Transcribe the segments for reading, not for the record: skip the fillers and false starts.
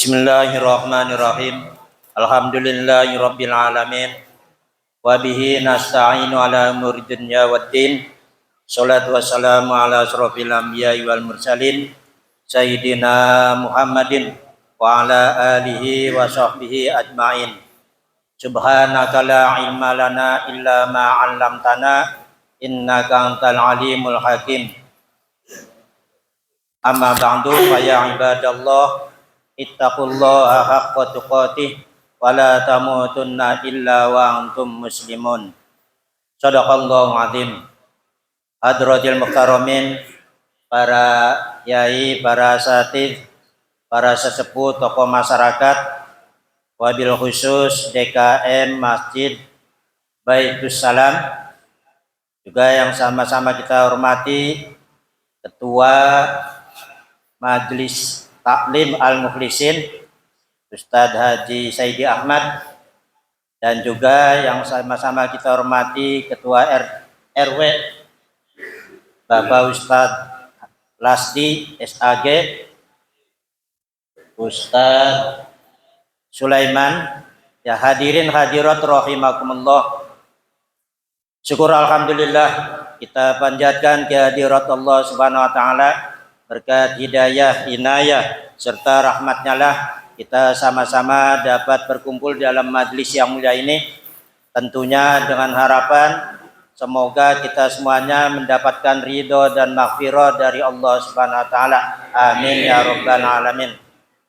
Bismillahirrahmanirrahim. Alhamdulillahirabbil alamin. Wa bihi nasta'inu ala umuri dunya waddin. Shalatu wassalamu ala asrofil anbiya'i wal mursalin sayyidina Muhammadin wa ala alihi wa sahbihi ajma'in. Subhanaka la ilma lana illa ma 'allamtana innaka antal alimul hakim. Amma ba'du fa ya ibadallah ittaqullaha haqqa tuqatih wa la tamutunna illa wa antum muslimun. Shadaqallahu azim. Hadratil mukarramin, para yai, para asatidz, para sesepuh, tokoh masyarakat, wabil khusus DKM Masjid Baitus Salam, juga yang sama-sama kita hormati Ketua Majelis Taklim Al-Muflisin Ustadz Haji Saidi Ahmad, dan juga yang sama-sama kita hormati Ketua RW Bapak Ustadz Lasdi SAG, Ustadz Sulaiman, ya hadirin hadirat rahimakumullah. Syukur alhamdulillah kita panjatkan kehadirat Allah Subhanahu wa taala, berkat hidayah, inayah serta rahmatnya lah kita sama-sama dapat berkumpul dalam majlis yang mulia ini, tentunya dengan harapan semoga kita semuanya mendapatkan ridho dan maghfirah dari Allah Subhanahu wa taala. Amin ya rabbal alamin.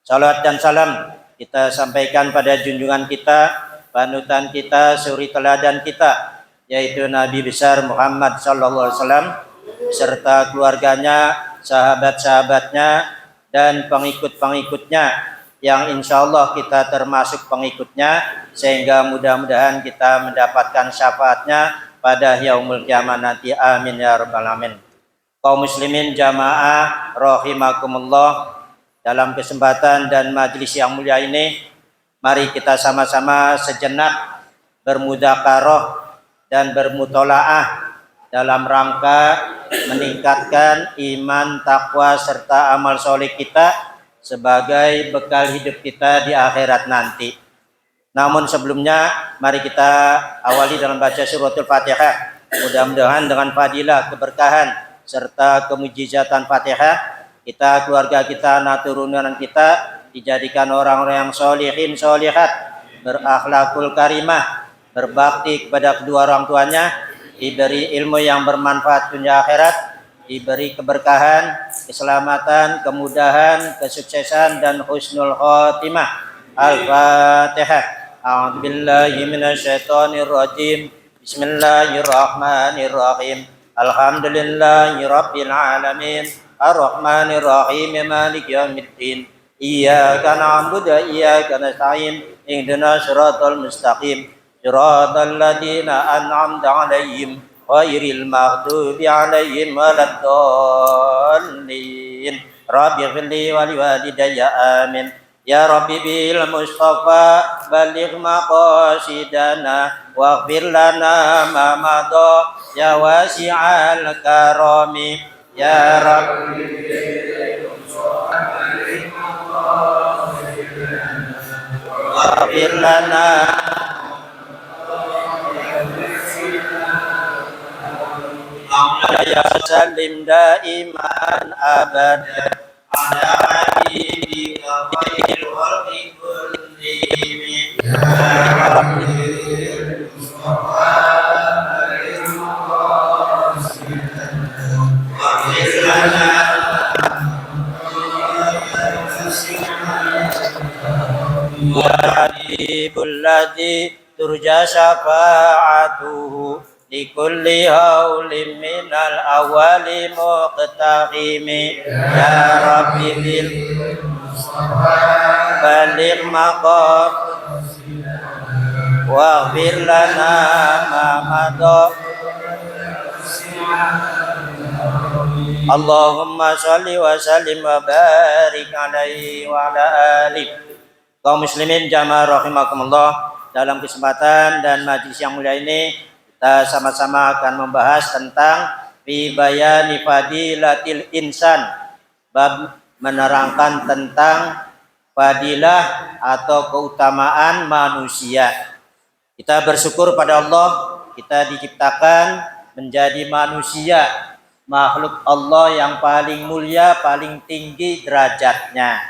Salawat dan salam kita sampaikan pada junjungan kita, panutan kita, suri teladan kita, yaitu Nabi besar Muhammad sallallahu alaihi wasallam serta keluarganya, sahabat-sahabatnya, dan pengikut-pengikutnya yang insya Allah kita termasuk pengikutnya, sehingga mudah-mudahan kita mendapatkan syafaatnya pada yaumul kiamah nanti. Amin ya rabbal alamin. Kaum muslimin jamaah rahimakumullah, dalam kesempatan dan majlis yang mulia ini, mari kita sama-sama sejenak bermudzakarah dan bermutolaah dalam rangka meningkatkan iman, takwa, serta amal soleh kita sebagai bekal hidup kita di akhirat nanti. Namun sebelumnya, mari kita awali dalam baca suratul Fatihah. Mudah-mudahan dengan fadilah, keberkahan, serta kemujizatan Fatihah, kita, keluarga kita, anak turunan kita dijadikan orang-orang yang solihin, solihat, berakhlakul karimah, berbakti kepada kedua orang tuanya, diberi ilmu yang bermanfaat dunia akhirat, diberi keberkahan, keselamatan, kemudahan, kesuksesan, dan husnul khotimah. Al-Fatihah. A'udzubillahi minasyaitonirrajim. Bismillahirrahmanirrahim. Alhamdulillahirabbil alamin. Ar-Rahmanirrahim. Maliki yaumiddin. Iyyaka na'budu wa iyyaka nasta'in. Ihdinas siratal mustaqim. Siratal ladzina an'amta 'alaihim ghairil maghdubi 'alaihim waladdallin. Rabbi ighfirli wa liwalidayya amin. Ya Rabbi bil Mustafa baligh maqasidana waghfir lana ma madha ya wasi'al karami. Ya Rabbi waghfir lana ya salim daiman abada ala habibika khairil khalqi kullihim. Ya Rabbi Mustafa baligh maqasidana waghfir lana ya habibul ladzi turja syafa'atuhu likulli haulin minal awali muqtahimi. Ya Rabbi bil Mustafa baligh maqam waghfir lana ma madha. Allahumma sholli wa sallim wa barik alaihi wa ala alihi. Kaum muslimin jamaah rahimakumullah, dalam kesempatan dan majlis yang mulia ini kita sama-sama akan membahas tentang fi bayani fadilatil insan, bab menerangkan tentang fadilah atau keutamaan manusia. Kita bersyukur pada Allah, kita diciptakan menjadi manusia, makhluk Allah yang paling mulia, paling tinggi derajatnya.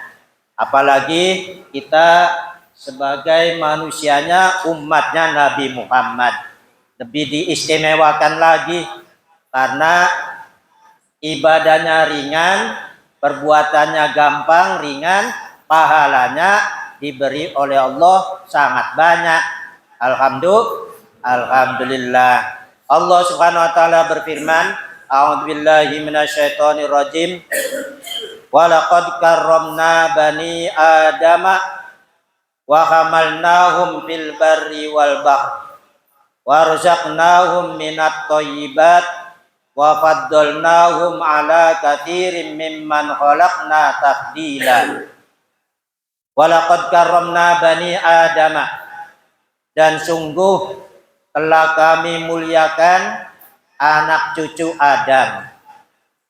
Apalagi kita sebagai manusianya, umatnya Nabi Muhammad, lebih diistimewakan lagi karena ibadahnya ringan, perbuatannya gampang, ringan, pahalanya diberi oleh Allah sangat banyak. Alhamdulillah. Allah Subhanahu wa taala berfirman, A'udzubillahi minasyaitonirrajim. Wa laqad karramna bani adama wa hamalnahum fil barri wal bahr wa razaqnahum minat thayyibat wa faddalnahum ala katsirin mimman khalaqna tafdila. Wa laqad karramna bani adama, dan sungguh telah kami muliakan anak cucu Adam.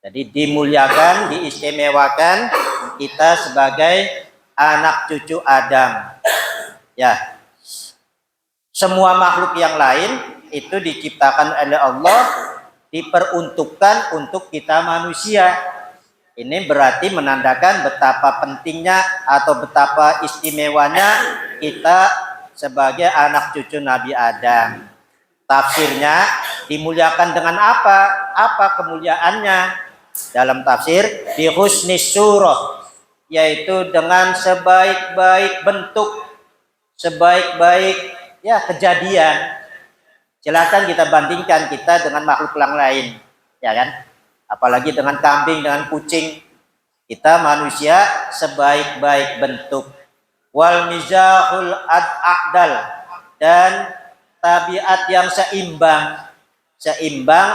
Jadi dimuliakan, diistimewakan kita sebagai anak cucu Adam. Ya, semua makhluk yang lain itu diciptakan oleh Allah, diperuntukkan untuk kita manusia. Ini berarti menandakan betapa pentingnya atau betapa istimewanya kita sebagai anak cucu Nabi Adam. Tafsirnya, dimuliakan dengan apa? Apa kemuliaannya? Dalam tafsir, bi husnis surah, yaitu dengan sebaik-baik bentuk, sebaik-baik kejadian. Silakan kita bandingkan kita dengan makhluk yang lain, ya kan? Apalagi dengan kambing, dengan kucing. Kita manusia sebaik-baik bentuk. Wal mizahul a'dal, dan tabiat yang seimbang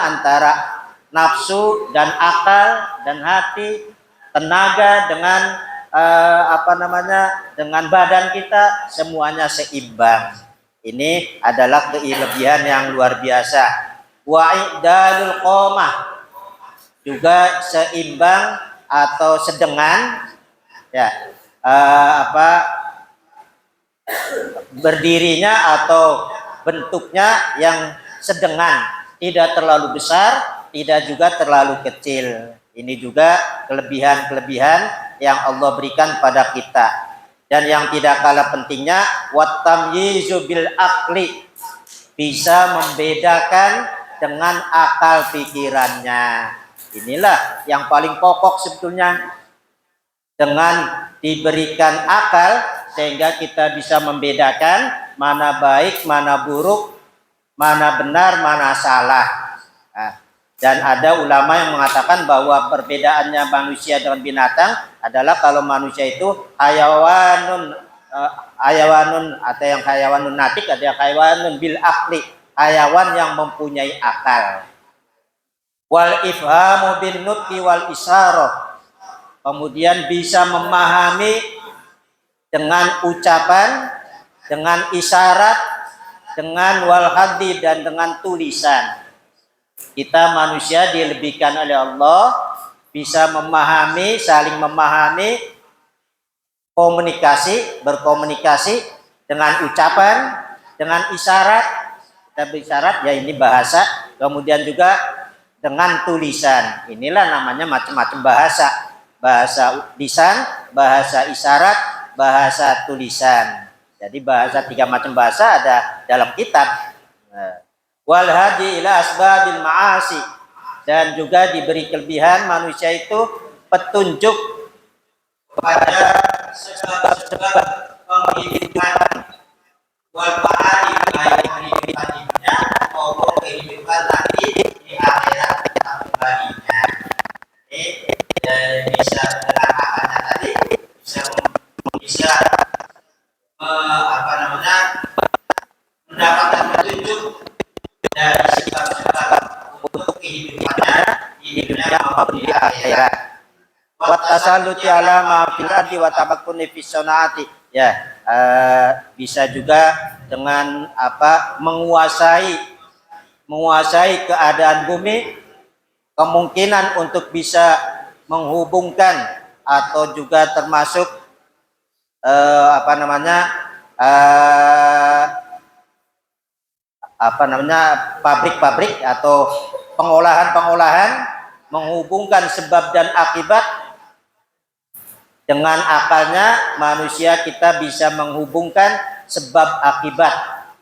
antara nafsu dan akal dan hati, tenaga dengan dengan badan kita, semuanya seimbang. Ini adalah kelebihan yang luar biasa. Wa i'dalul qomah, juga seimbang atau sedengan, berdirinya atau bentuknya yang sedengan, tidak terlalu besar, tidak juga terlalu kecil. Ini juga kelebihan-kelebihan yang Allah berikan pada kita. Dan yang tidak kalah pentingnya, wat tamyizu bil aqli, bisa membedakan dengan akal pikirannya. Inilah yang paling pokok sebetulnya. Dengan diberikan akal sehingga kita bisa membedakan mana baik, mana buruk, mana benar, mana salah. Dan ada ulama yang mengatakan bahwa perbedaannya manusia dengan binatang adalah kalau manusia itu hayawanun atau yang hayawanun natik, ada yang hayawanun bil akli, hayawan yang mempunyai akal. Wal ifhamu bin nutqi wal isyarah, kemudian bisa memahami dengan ucapan, dengan isyarat, dengan wal haddi, dan dengan tulisan. Kita manusia dilebihkan oleh Allah bisa memahami, saling memahami, berkomunikasi dengan ucapan, dengan isyarat. Kita berisyarat, ya ini bahasa, kemudian juga dengan tulisan. Inilah namanya macam-macam bahasa. Bahasa lisan, bahasa isyarat, bahasa tulisan. Jadi tiga macam bahasa ada dalam kitab. Wal hadi ila asbabil ma'asi, dan juga diberi kelebihan manusia itu petunjuk kepada sebab-sebab penghidupan, wal ma'adi, baik kehidupan dunia maupun kehidupan nanti di akhirat kembalinya. Ini bisa dengan akalnya tadi bisa mendapatkan petunjuk dari sebab-sebab untuk kehidupannya di dunia maupun di akhirat. Wa tasalluti ala ma fil ardi wa tabakkuni fis sanati, bisa juga dengan menguasai keadaan bumi, kemungkinan untuk bisa menghubungkan atau juga termasuk eh, pabrik-pabrik atau pengolahan-pengolahan menghubungkan sebab dan akibat. Dengan akalnya manusia kita bisa menghubungkan sebab akibat,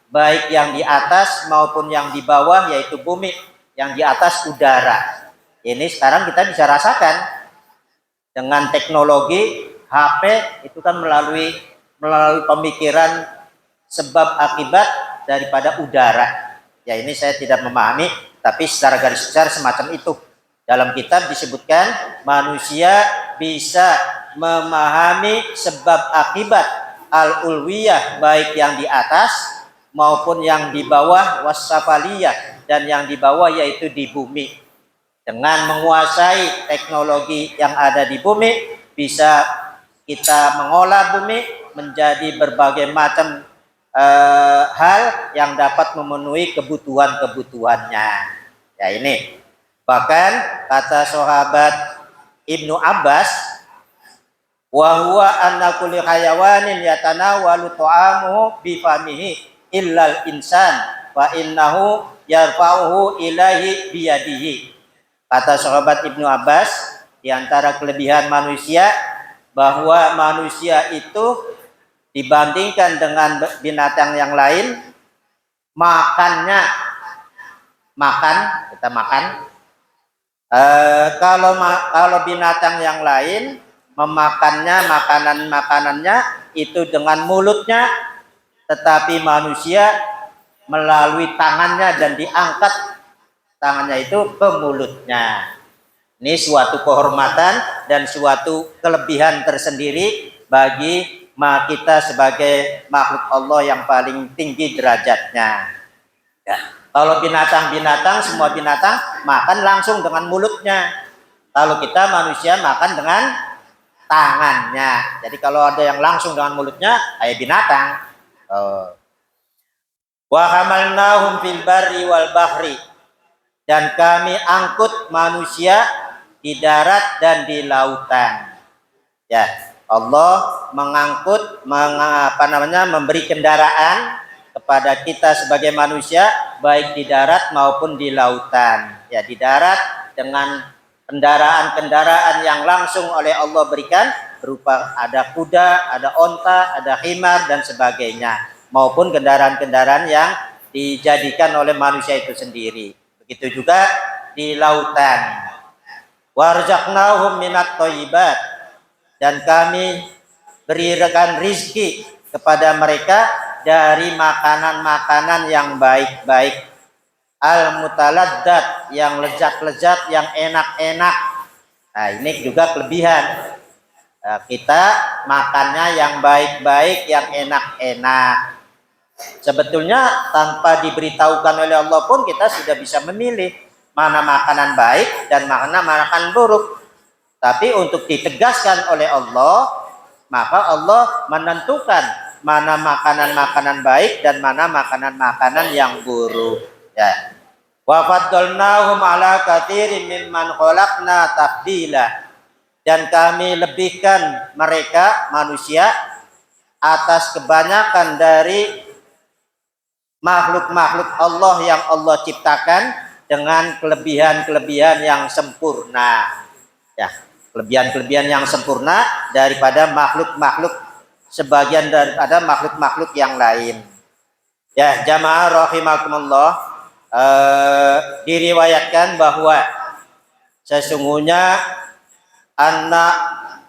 baik yang di atas maupun yang di bawah, yaitu bumi, yang di atas udara. Ini sekarang kita bisa rasakan dengan teknologi HP itu kan melalui pemikiran sebab akibat daripada udara. Ya, ini saya tidak memahami, tapi secara garis besar semacam itu. Dalam kitab disebutkan manusia bisa memahami sebab akibat al-ulwiyah, baik yang di atas maupun yang di bawah, wasafaliyah, dan yang di bawah yaitu di bumi. Dengan menguasai teknologi yang ada di bumi, bisa kita mengolah bumi menjadi berbagai macam hal yang dapat memenuhi kebutuhan-kebutuhannya. Ya, ini bahkan kata sahabat Ibnu Abbas, wa huwa anna kulli hayawanin yatanawalu ta'amuhu bi famihi illal insan wa innahu yarfa'uhu ilahi biyadihi. Kata sahabat Ibnu Abbas, di antara kelebihan manusia bahwa manusia itu dibandingkan dengan binatang yang lain, makan, kita makan. Kalau binatang yang lain memakannya makanannya itu dengan mulutnya, tetapi manusia melalui tangannya dan diangkat tangannya itu ke mulutnya. Ini suatu kehormatan dan suatu kelebihan tersendiri bagi kita sebagai makhluk Allah yang paling tinggi derajatnya. Ya. Kalau binatang-binatang, semua binatang makan langsung dengan mulutnya. Kalau kita manusia makan dengan tangannya. Jadi kalau ada yang langsung dengan mulutnya, kayak binatang. Wa hamalnahum fil barri wal bahri. Dan kami angkut manusia di darat dan di lautan. Ya, Allah mengangkut, memberi kendaraan kepada kita sebagai manusia, baik di darat maupun di lautan. Ya, di darat dengan kendaraan-kendaraan yang langsung oleh Allah berikan, berupa ada kuda, ada onta, ada himar dan sebagainya, maupun kendaraan-kendaraan yang dijadikan oleh manusia itu sendiri. Begitu juga di lautan. Warzaqnahum minat thayyibat, dan kami berikan rizki kepada mereka dari makanan-makanan yang baik-baik, al-mutaladdat, yang lezat-lezat, yang enak-enak. Nah, ini juga kelebihan. Kita makannya yang baik-baik, yang enak-enak. Sebetulnya tanpa diberitahukan oleh Allah pun kita sudah bisa memilih mana makanan baik dan mana makanan buruk. Tapi untuk ditegaskan oleh Allah, maka Allah menentukan mana makanan-makanan baik dan mana makanan-makanan yang buruk. Ya. Wa faddalnahum ala katsirin mimman khalaqna tafdila. Dan kami lebihkan mereka manusia atas kebanyakan dari makhluk-makhluk Allah yang Allah ciptakan dengan kelebihan-kelebihan yang sempurna. Ya, kelebihan-kelebihan yang sempurna daripada makhluk-makhluk, sebagian daripada makhluk-makhluk yang lain. Ya, jamaah rahimakumullah, diriwayatkan bahwa sesungguhnya anak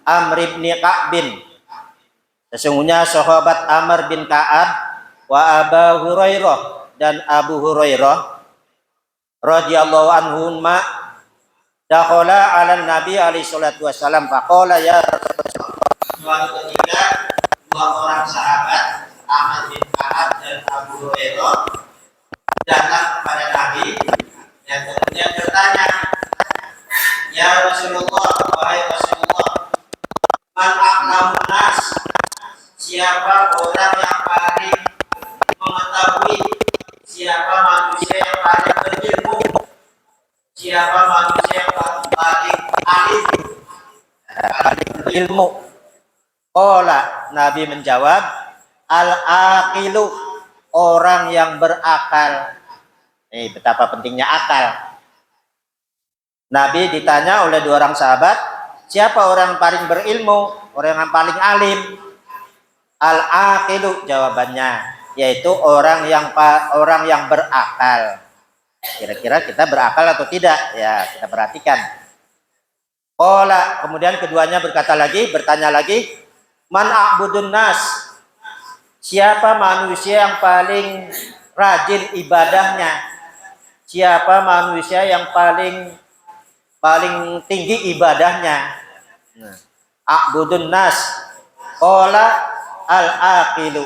Amr bin Ka'bin, sesungguhnya sahabat Amr bin Ka'ab, wa Abu Hurairah, dan Abu Hurairah radhiyallahu anhuma, dakhala ala Nabi alaihi salatu wasallam faqala ya Rasulullah. Suatu ketika dua orang sahabat, Amr bin Ka'ab dan Abu Hurairah, datang kepada Nabi dan kemudian bertanya, ya Rasulullah, wahai Rasulullah, man a'lamun nas, siapa orang yang paling mengetahui, siapa manusia yang paling berilmu, siapa manusia yang paling alim, paling berilmu. Qala, Nabi menjawab, al-aqilu, orang yang berakal. Betapa pentingnya akal. Nabi ditanya oleh dua orang sahabat, siapa orang yang paling berilmu, orang yang paling alim? Al-aqilu, jawabannya, yaitu orang yang berakal. Kira-kira kita berakal atau tidak? Ya, kita perhatikan. Qala, kemudian keduanya bertanya lagi, man a'budun nas? Siapa manusia yang paling rajin ibadahnya? Siapa manusia yang paling tinggi ibadahnya? A'budun nas. Qala al-aqilu.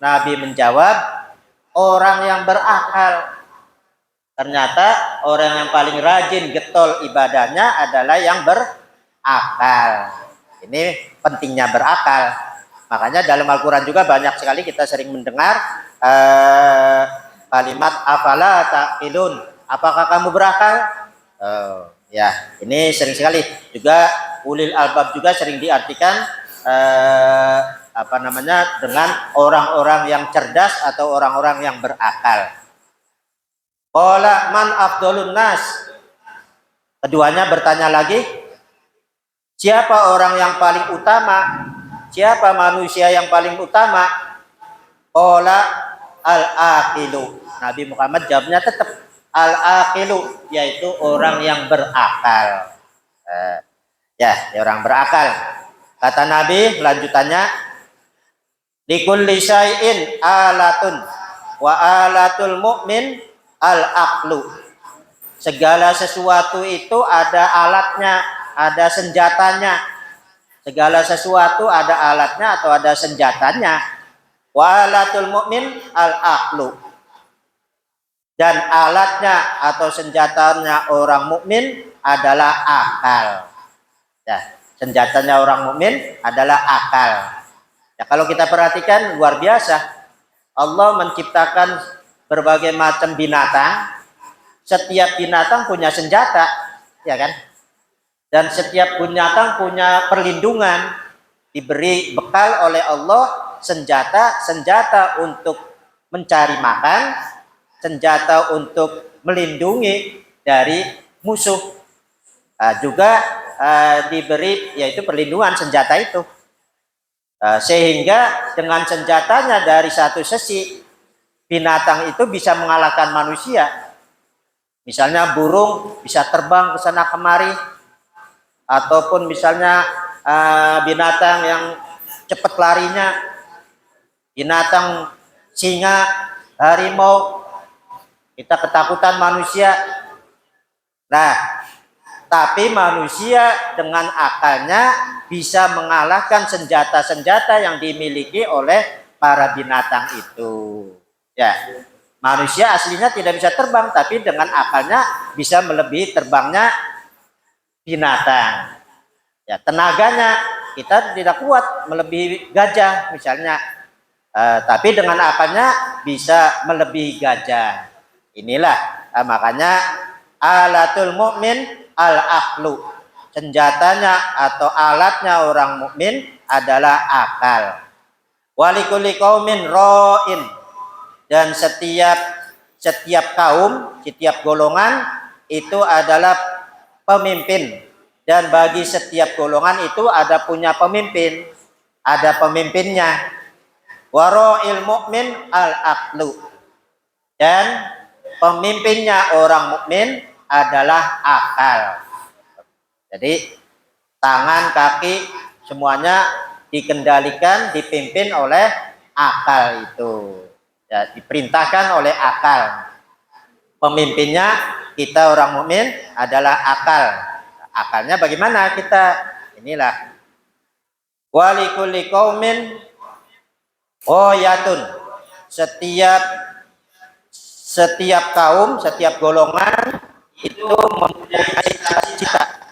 Nabi menjawab, orang yang berakal. Ternyata orang yang paling rajin getol ibadahnya adalah yang berakal. Ini pentingnya berakal. Makanya dalam Al-Quran juga banyak sekali kita sering mendengar kalimat afala taqilun. Apakah kamu berakal? Ya, ini sering sekali. Juga ulil albab juga sering diartikan dengan orang-orang yang cerdas atau orang-orang yang berakal. Qala man afdalun nas? Keduanya bertanya lagi, siapa orang yang paling utama? Siapa manusia yang paling utama? Qala al-aqilu. Nabi Muhammad jawabnya tetap al-aqilu, yaitu orang yang berakal. Orang berakal. Kata Nabi lanjutannya, likulli syai'in alatun wa alatul mu'min al-aqlu. Segala sesuatu itu ada alatnya, ada senjatanya. Segala sesuatu ada alatnya atau ada senjatanya. Wa alatul mu'min al-aqlu. Dan alatnya atau senjatanya orang mukmin adalah akal. Ya, senjatanya orang mukmin adalah akal. Ya, kalau kita perhatikan luar biasa. Allah menciptakan berbagai macam binatang. Setiap binatang punya senjata, ya kan? Dan setiap binatang punya perlindungan, diberi bekal oleh Allah senjata untuk mencari makan, senjata untuk melindungi dari musuh. Juga diberi yaitu perlindungan senjata itu. Sehingga dengan senjatanya dari satu sisi binatang itu bisa mengalahkan manusia. Misalnya burung bisa terbang ke sana kemari, ataupun misalnya binatang yang cepat larinya, binatang singa, harimau, kita ketakutan manusia. Nah, tapi manusia dengan akalnya bisa mengalahkan senjata-senjata yang dimiliki oleh para binatang itu. Ya, manusia aslinya tidak bisa terbang, tapi dengan akalnya bisa melebihi terbangnya binatang. Ya, tenaganya kita tidak kuat melebihi gajah misalnya, tapi dengan akalnya bisa melebihi gajah. Inilah makanya alatul mukmin al-aqlu. Senjatanya atau alatnya orang mukmin adalah akal. Walikulli qaumin ra'in. Dan setiap kaum, setiap golongan itu adalah pemimpin. Dan bagi setiap golongan itu ada punya pemimpin, ada pemimpinnya. Wara'il mu'min al-aqlu. Dan pemimpinnya orang mukmin adalah akal. Jadi tangan, kaki semuanya dikendalikan, dipimpin oleh akal itu. Ya, diperintahkan oleh akal. Pemimpinnya kita orang mukmin adalah akal. Akalnya bagaimana kita? Inilah. Walikulli qaumin yatun. Setiap kaum, setiap golongan itu mempunyai cita-cita.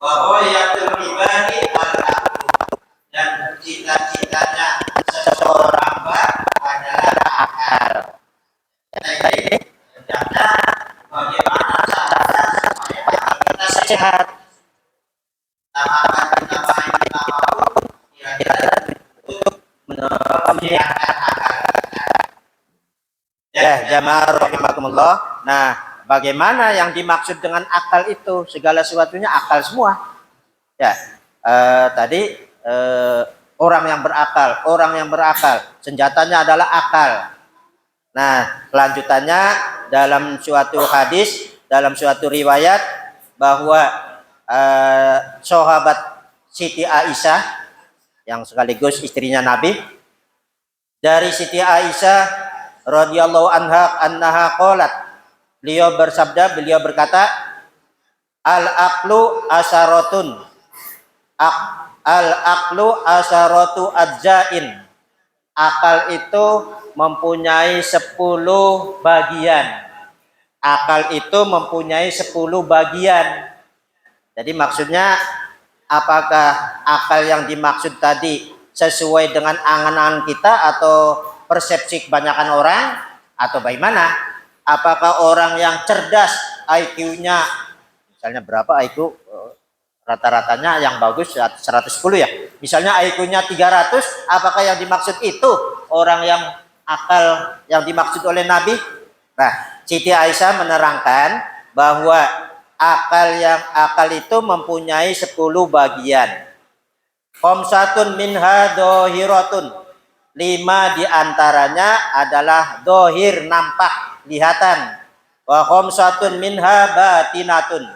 Bahwa yatul ibadi al-aqlu. Dan cita-citanya seseorang adalah akal. Jadi bagaimana caranya supaya kita sehat. Apakah kita baik apapun, Ya, jamaah rahimakumullah. Nah, bagaimana yang dimaksud dengan akal itu? Segala sesuatunya akal semua. Ya, tadi orang yang berakal, senjatanya adalah akal. Nah, kelanjutannya dalam suatu hadis, dalam suatu riwayat bahwa sahabat Siti Aisyah yang sekaligus istrinya Nabi, dari Siti Aisyah radhiyallahu anha qalat, beliau berkata, al-aqlu asyaratun, al-aqlu asyaratu ajzain. Akal itu mempunyai 10 bagian. Akal itu mempunyai 10 bagian. Jadi maksudnya, apakah akal yang dimaksud tadi sesuai dengan angan-angan kita atau persepsi kebanyakan orang, atau bagaimana? Apakah orang yang cerdas IQ-nya misalnya berapa IQ, rata-ratanya yang bagus 110 ya, misalnya IQ-nya 300, apakah yang dimaksud itu orang yang akal yang dimaksud oleh Nabi? Nah, Siti Aisyah menerangkan bahwa akal itu mempunyai 10 bagian. Khamsatun minha dohiratun, 5 diantaranya adalah dohir, nampak, lihatan. Wa khamsatun minha batinatun,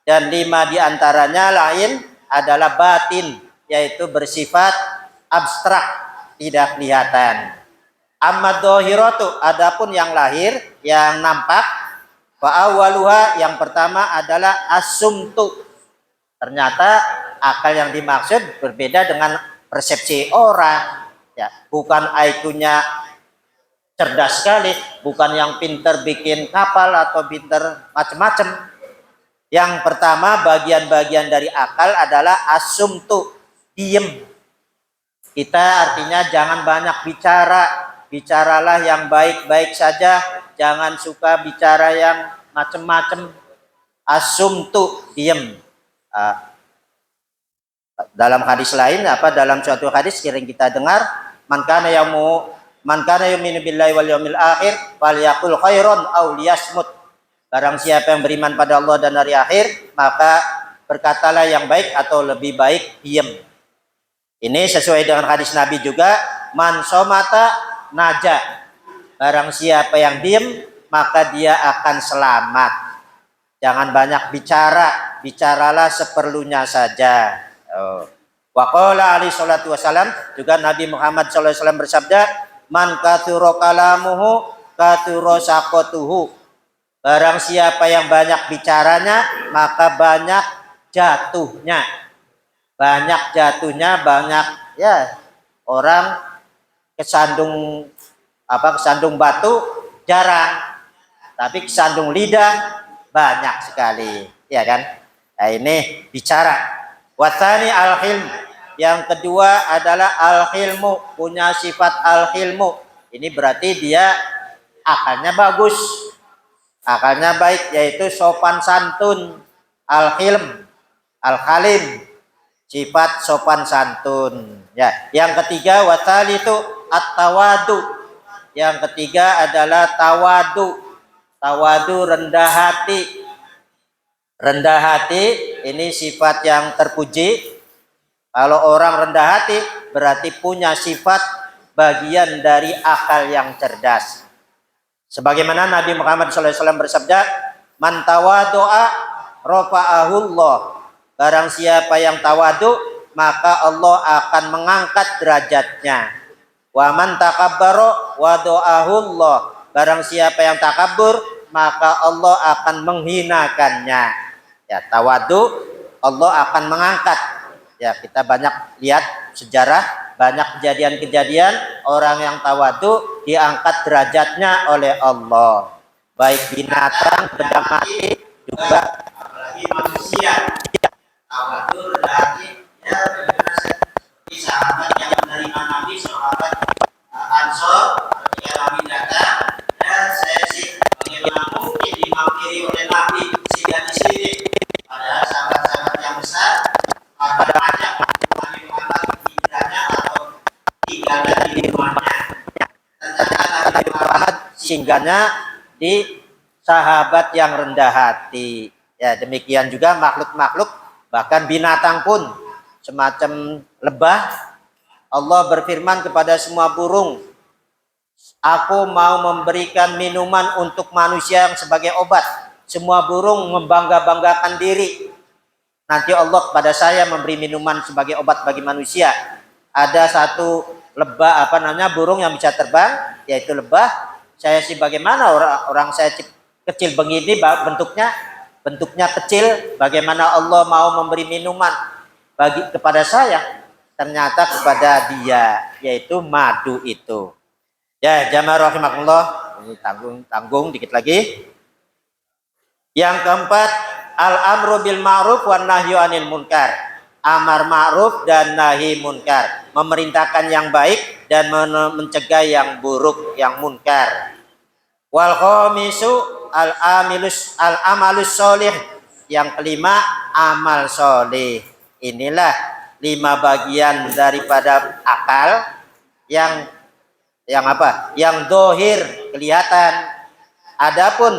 dan 5 diantaranya lain adalah batin, yaitu bersifat abstrak, tidak kelihatan. Amma dohiratu, adapun yang lahir, yang nampak, fa awaluha, yang pertama adalah asumtu. Ternyata akal yang dimaksud berbeda dengan persepsi orang. Ya, bukan IQ-nya cerdas sekali, bukan yang pinter bikin kapal atau pinter macam-macam. Yang pertama, bagian-bagian dari akal adalah asumtu, diem. Kita artinya jangan banyak bicara, bicaralah yang baik-baik saja, jangan suka bicara yang macam-macam. Asumtu, diem. Dalam hadis lain, dalam suatu hadis sering kita dengar, man kana yu'minu billahi wal yawmil akhir falyaqul khairan aw liyasmut. Barang siapa yang beriman pada Allah dan hari akhir, maka berkatalah yang baik atau lebih baik diam. Ini sesuai dengan hadis Nabi juga, man somata naja. Barang siapa yang diam, maka dia akan selamat. Jangan banyak bicara, bicaralah seperlunya saja. Wa qala alaihi salatu wasalam, juga Nabi Muhammad sallallahu alaihi wasallam bersabda, man kathura kalamuhu kathura saqatuhu. Barang siapa yang banyak bicaranya, maka banyak jatuhnya. Banyak jatuhnya, banyak ya orang kesandung batu jarang, tapi kesandung lidah banyak sekali, ya kan? Nah, ini bicara. Wathani al-hilm, yang kedua adalah al-hilmu, punya sifat al-hilmu. Ini berarti dia akalnya bagus, akalnya baik, yaitu sopan santun. Al-hilm, al-halim, sifat sopan santun. Ya, yang ketiga wathali itu at-tawadu. Yang ketiga adalah tawadu. Tawadu, rendah hati. Rendah hati ini sifat yang terpuji. Kalau orang rendah hati berarti punya sifat bagian dari akal yang cerdas. Sebagaimana Nabi Muhammad SAW bersabda, man tawadu'a rafa'ahullah. Barang siapa yang tawadu, maka Allah akan mengangkat derajatnya. Wa man takabbara wadu'ahullah. Barang siapa yang takabur, maka Allah akan menghinakannya. Ya, tawadu, Allah akan mengangkat. Ya, kita banyak lihat sejarah, banyak kejadian-kejadian orang yang tawadu diangkat derajatnya oleh Allah. Baik binatang, benda mati, juga apalagi manusia. Tawadu, berarti ya seperti sahabat yang menerima Nabi, sahabat Ansor, ketika Nabi datang, ya saya sih bagaimana mungkin dimangkiri oleh Nabi sehingga di sini. Ada sahabat-sahabat yang besar, pada banyak Nabi Muhammad hijrahnya atau tinggal berada di rumahnya. Ternyata Nabi Muhammad singgahnya di sahabat yang rendah hati. Ya, demikian juga makhluk-makhluk, bahkan binatang pun semacam lebah. Allah berfirman kepada semua burung, aku mau memberikan minuman untuk manusia yang sebagai obat. Semua burung membangga-banggakan diri. Nanti Allah kepada saya memberi minuman sebagai obat bagi manusia. Ada satu lebah, burung yang bisa terbang, yaitu lebah. Saya sih bagaimana orang saya kecil begini bentuknya kecil, bagaimana Allah mau memberi minuman kepada saya? Ternyata kepada dia, yaitu madu itu. Ya, jamaah rahimakumullah, ini tanggung dikit lagi. Yang keempat, al-amru bil ma'ruf wan nahyu anil munkar. Amar ma'ruf dan nahi munkar, memerintahkan yang baik dan mencegah yang buruk, yang munkar. Wal khamisu al-amalus sholih. Yang kelima, amal sholih. Inilah 5 bagian daripada akal yang dohir, kelihatan. Adapun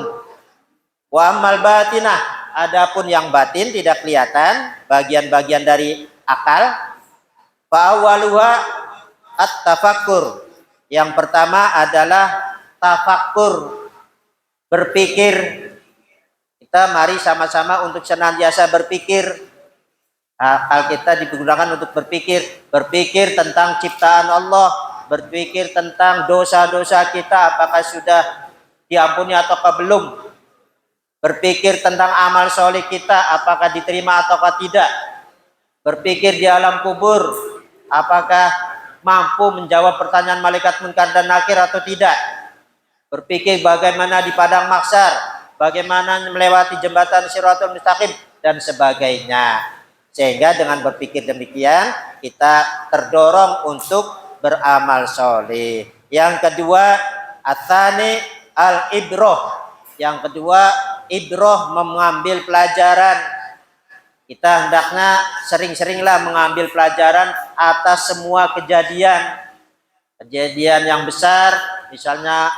wa amal batinah, adapun yang batin tidak kelihatan, bagian-bagian dari akal. Fa awwaluha at-tafakkur. Yang pertama adalah tafakkur, berpikir. Kita mari sama-sama untuk senantiasa berpikir. Akal kita digunakan untuk berpikir tentang ciptaan Allah, berpikir tentang dosa-dosa kita apakah sudah diampuni ataukah belum, berpikir tentang amal soleh kita apakah diterima ataukah tidak, berpikir di alam kubur apakah mampu menjawab pertanyaan malaikat munkar dan nakir atau tidak, berpikir bagaimana di padang mahsyar, bagaimana melewati jembatan Shirathul Mustaqim dan sebagainya. Sehingga dengan berpikir demikian kita terdorong untuk beramal soleh. Yang kedua, atsani al-ibroh. Yang kedua, ibroh, mengambil pelajaran. Kita hendaknya sering-seringlah mengambil pelajaran atas semua kejadian yang besar, misalnya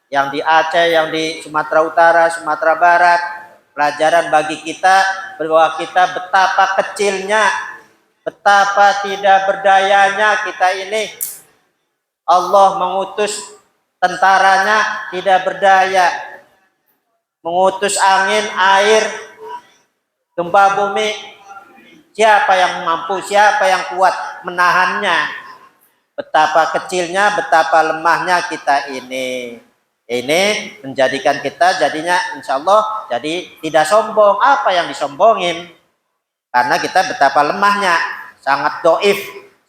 yang di Aceh, yang di Sumatera Utara, Sumatera Barat. Pelajaran bagi kita bahwa kita betapa kecilnya, betapa tidak berdayanya kita ini. Allah mengutus tentaranya tidak berdaya, mengutus angin, air, gempa bumi. Siapa yang mampu, siapa yang kuat menahannya? Betapa kecilnya, betapa lemahnya kita ini. Ini menjadikan kita jadinya insya Allah jadi tidak sombong. Apa yang disombongin? Karena kita betapa lemahnya, sangat doif,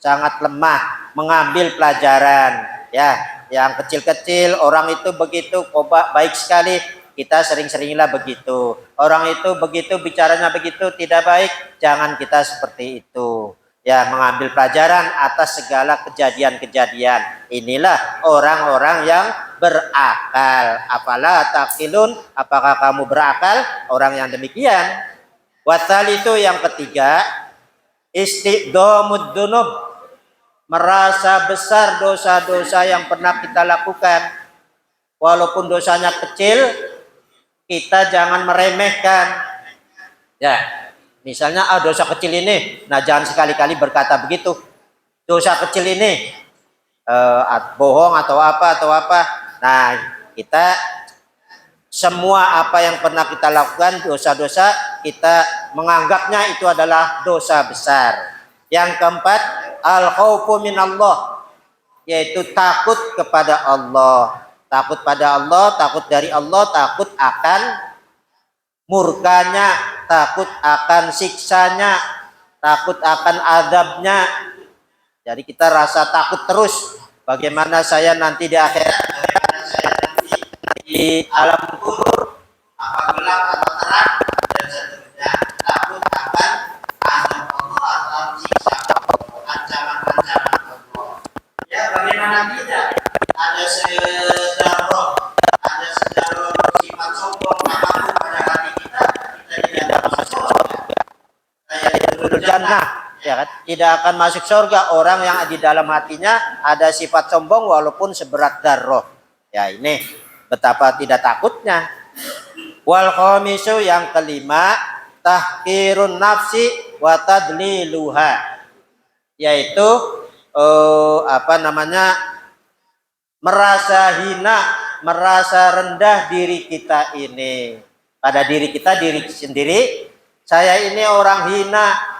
sangat lemah mengambil pelajaran. Ya, yang kecil-kecil orang itu begitu baik sekali, kita sering-seringlah begitu. Orang itu begitu bicaranya begitu tidak baik, jangan kita seperti itu. Ya, mengambil pelajaran atas segala kejadian-kejadian. Inilah orang-orang yang berakal. Afala taqilun, apakah kamu berakal? Orang yang demikian. Wasal itu yang ketiga, istiqdomud dunub, merasa besar dosa-dosa yang pernah kita lakukan. Walaupun dosanya kecil, kita jangan meremehkan. Ya, misalnya dosa kecil ini, nah jangan sekali-kali berkata begitu. Dosa kecil ini bohong atau apa. Nah, kita semua apa yang pernah kita lakukan dosa-dosa, kita menganggapnya itu adalah dosa besar. Yang keempat, al-khaufu minallah, yaitu takut kepada Allah. Takut pada Allah, takut dari Allah, takut akan murkanya, takut akan siksanya, takut akan azabnya. Jadi kita rasa takut terus. Bagaimana saya nanti di akhirat, bagaimana saya nanti di alam kubur, apa gelap atau terang, dan seterusnya. Takut akan azab Allah atau siksa Allah, ancaman-ancaman Allah. Ya, bagaimana tidak? Ada sejarah sifat sombong apapun pada hati kita tidak dapat masuk surga. Kayak di jannah, ya kan? tidak akan masuk surga orang yang di dalam hatinya ada sifat sombong walaupun seberat darah. Ya, ini betapa tidak takutnya. Wal khamisu, yang kelima, tahqirun nafsi wa tadliluha, yaitu merasa hina, merasa rendah diri kita ini. Pada diri kita diri sendiri, saya ini orang hina.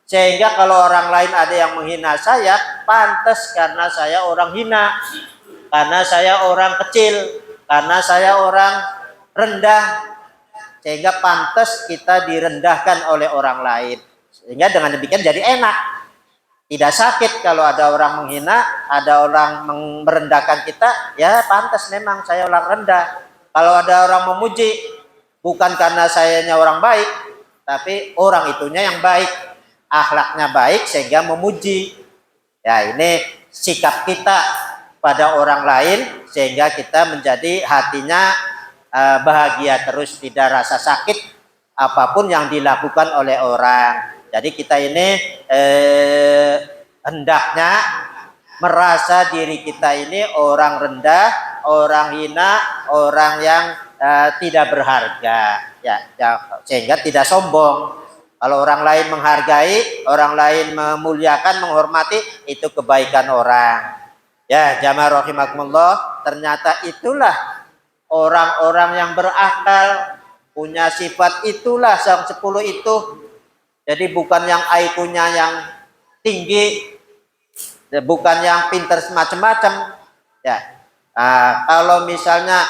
Sehingga kalau orang lain ada yang menghina saya, pantas karena saya orang hina. Karena saya orang kecil, karena saya orang rendah. Sehingga pantas kita direndahkan oleh orang lain. Sehingga dengan demikian jadi enak. Tidak sakit kalau ada orang menghina, ada orang merendahkan kita, ya pantas memang saya orang rendah. Kalau ada orang memuji, bukan karena sayanya orang baik, tapi orang itunya yang baik, akhlaknya baik sehingga memuji. Ya, ini sikap kita pada orang lain sehingga kita menjadi hatinya bahagia terus, tidak rasa sakit apapun yang dilakukan oleh orang. Jadi kita ini hendaknya merasa diri kita ini orang rendah, orang hina, orang yang tidak berharga, ya, sehingga tidak sombong. Kalau orang lain menghargai, orang lain memuliakan, menghormati, itu kebaikan orang. Ya, jamaah rahimakumullah, ternyata itulah orang-orang yang berakal, punya sifat itulah yang 10 itu. Jadi bukan yang IQ-nya yang tinggi, bukan yang pintar semacam-macam. Ya, kalau misalnya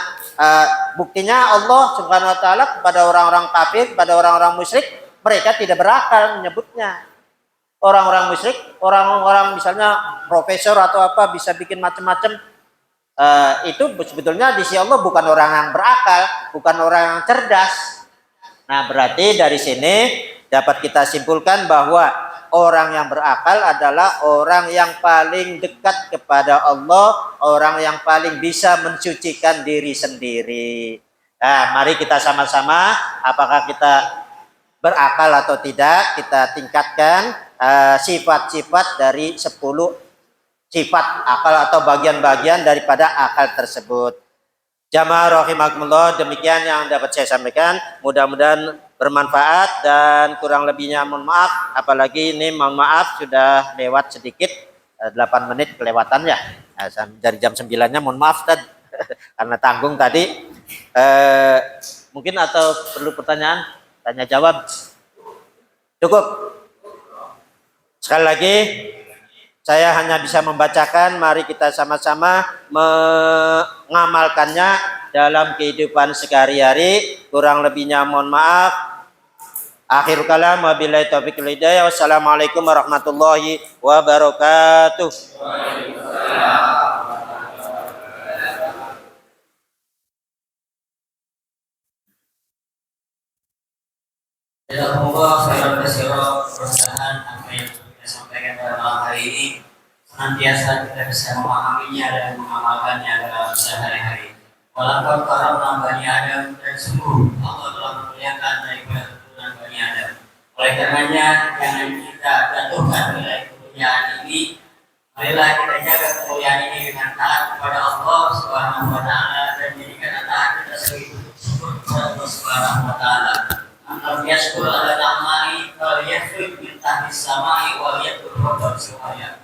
buktinya Allah Subhanahu Wa Taala kepada orang-orang kafir, kepada orang-orang musyrik, mereka tidak berakal menyebutnya. Orang-orang musyrik, orang-orang misalnya profesor atau apa bisa bikin macam-macam. Itu sebetulnya di sisi Allah bukan orang yang berakal, bukan orang yang cerdas. Nah, berarti dari sini dapat kita simpulkan bahwa orang yang berakal adalah orang yang paling dekat kepada Allah, orang yang paling bisa mensucikan diri sendiri. Nah, mari kita sama-sama, apakah kita berakal atau tidak, kita tingkatkan sifat-sifat dari 10 sifat akal atau bagian-bagian daripada akal tersebut. Jamaah rahimakumullah, demikian yang dapat saya sampaikan. Mudah-mudahan bermanfaat dan kurang lebihnya mohon maaf. Apalagi ini mohon maaf sudah lewat sedikit 8 menit kelewatannya. Nah, dari jam 9-nya mohon maaf tadi karena tanggung tadi. Mungkin atau perlu pertanyaan, tanya jawab. Cukup. Sekali lagi saya hanya bisa membacakan, mari kita sama-sama mengamalkannya dalam kehidupan sehari-hari. Kurang lebihnya mohon maaf. Akhir kalam, wabillahi taufiq wal hidayah. Wassalamualaikum warahmatullahi wabarakatuh. Jazakumullah khairan katsiran. Mudah-mudahan apa yang kita sampaikan pada malam hari ini senantiasa kita bisa memahaminya dan mengamalkannya dalam sehari-hari. Walaqad karamna bani Adam, dan sungguh Allah telah memuliakan daripada keturunan bani Adam. Oleh karenanya jangan kita jatuhkan nilai kemuliaan ini. Marilah kita jaga kemuliaan ini dengan taat kepada Allah Subhanahu Wa Taala dan jadikan taat kita sebagai syukur kepada Allah Subhanahu Wa Taala. Antar yaskur ala ta'mai wal yafrik min tahtis samai wal yakur robbal suhaya.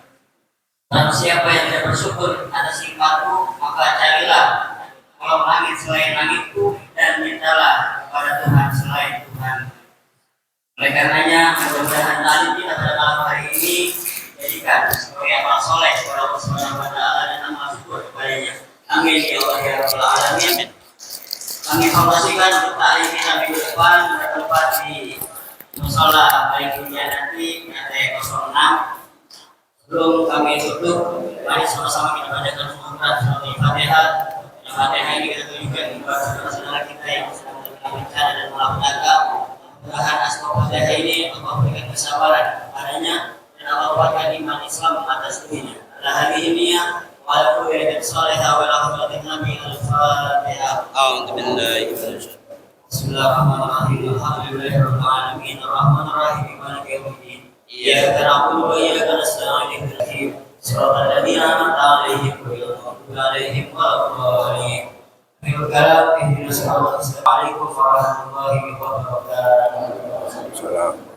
Dan siapa yang tidak bersyukur atas nikmatku, maka carilah kolom langit selain langitku dan mintalah kepada Tuhan selain Tuhan. Oleh karenanya mudah-mudahan tadi kita pada malam hari ini jadikan sebagai amal soleh kepada Allah Subhanahu Wa Taala dan amal syukur kepadanya. Amin ya Allah ya Rabbal Alamin. Kami informasikan untuk hari ini kami depan bertempat di musola berikutnya nanti RT 06. Sebelum kami tutup, mari sama-sama kita bacakan surat Al-Fatihah. Al-Fatihah ini kita tunjukkan kepada saudara-saudara kita yang sedang bencana dan malapetaka. Mudah-mudahan asma Fatihah ini Allah berikan kesabaran kepadanya dan Allah kuatkan iman Islam atas dirinya. Adalah hari ini ya. Bismillahirrahmanirrahim. Alhamdulillahirabbil alamin. Arrahmanirrahim. Maliki yaumiddin. إياك نعبد وإياك نستعين اهدنا صراط الذين أنعمت عليهم غير المغضوب عليهم ولا الضالين. آخر الكلام اهدنا الصراط المستقيم. عليكم ورحمة الله وبركاته. Salam.